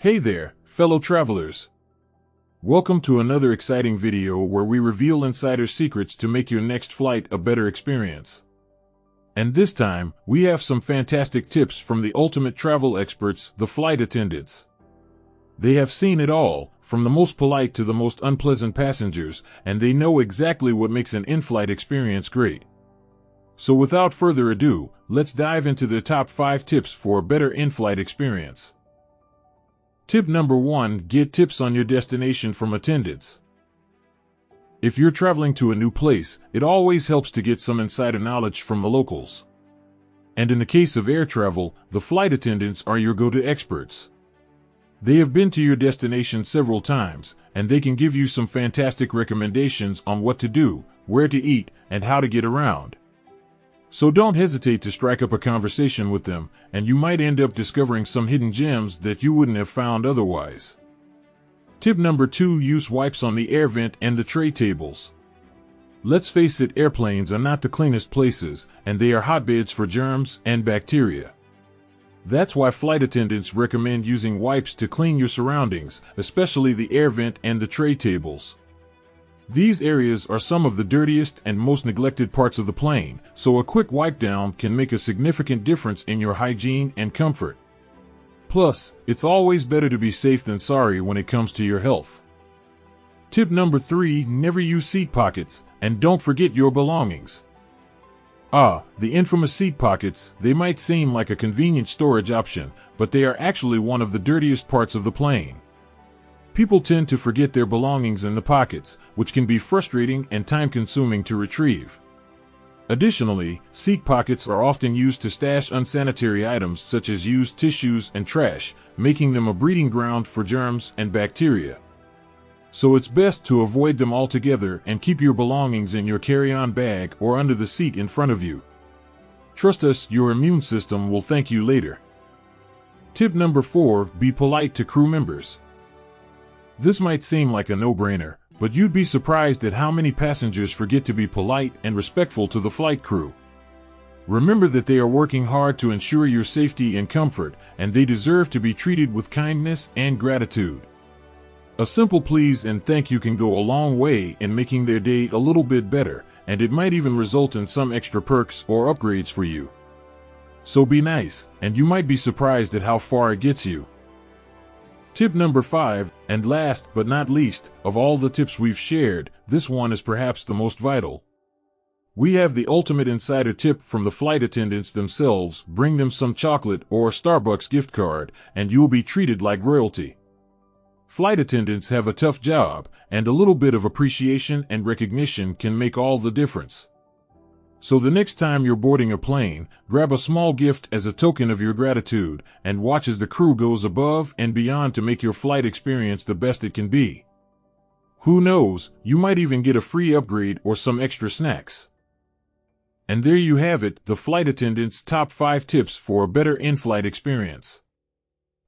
Hey there, fellow travelers. Welcome to another exciting video where we reveal insider secrets to make your next flight a better experience. And this time, we have some fantastic tips from the ultimate travel experts, the flight attendants. They have seen it all, from the most polite to the most unpleasant passengers, and they know exactly what makes an in-flight experience great. So without further ado, let's dive into the top 5 tips for a better in-flight experience. Tip number 1, get tips on your destination from attendants. If you're traveling to a new place, it always helps to get some insider knowledge from the locals. And in the case of air travel, the flight attendants are your go-to experts. They have been to your destination several times, and they can give you some fantastic recommendations on what to do, where to eat, and how to get around. So don't hesitate to strike up a conversation with them, and you might end up discovering some hidden gems that you wouldn't have found otherwise. Tip number 2, use wipes on the air vent and the tray tables. Let's face it, airplanes are not the cleanest places, and they are hotbeds for germs and bacteria. That's why flight attendants recommend using wipes to clean your surroundings, especially the air vent and the tray tables. These areas are some of the dirtiest and most neglected parts of the plane, so a quick wipe down can make a significant difference in your hygiene and comfort. Plus, it's always better to be safe than sorry when it comes to your health. Tip number 3, never use seat pockets, and don't forget your belongings. The infamous seat pockets, they might seem like a convenient storage option, but they are actually one of the dirtiest parts of the plane. People tend to forget their belongings in the pockets, which can be frustrating and time-consuming to retrieve. Additionally, seat pockets are often used to stash unsanitary items such as used tissues and trash, making them a breeding ground for germs and bacteria. So it's best to avoid them altogether and keep your belongings in your carry-on bag or under the seat in front of you. Trust us, your immune system will thank you later. Tip number 4, be polite to crew members. This might seem like a no-brainer, but you'd be surprised at how many passengers forget to be polite and respectful to the flight crew. Remember that they are working hard to ensure your safety and comfort, and they deserve to be treated with kindness and gratitude. A simple please and thank you can go a long way in making their day a little bit better, and it might even result in some extra perks or upgrades for you. So be nice, and you might be surprised at how far it gets you. Tip number 5, and last but not least, of all the tips we've shared, this one is perhaps the most vital. We have the ultimate insider tip from the flight attendants themselves: bring them some chocolate or a Starbucks gift card, and you'll be treated like royalty. Flight attendants have a tough job, and a little bit of appreciation and recognition can make all the difference. So the next time you're boarding a plane, grab a small gift as a token of your gratitude, and watch as the crew goes above and beyond to make your flight experience the best it can be. Who knows, you might even get a free upgrade or some extra snacks. And there you have it, the flight attendants' top 5 tips for a better in-flight experience.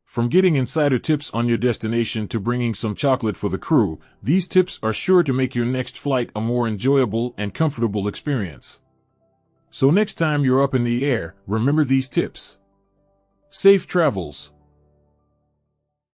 From getting insider tips on your destination to bringing some chocolate for the crew, these tips are sure to make your next flight a more enjoyable and comfortable experience. So next time you're up in the air, remember these tips. Safe travels.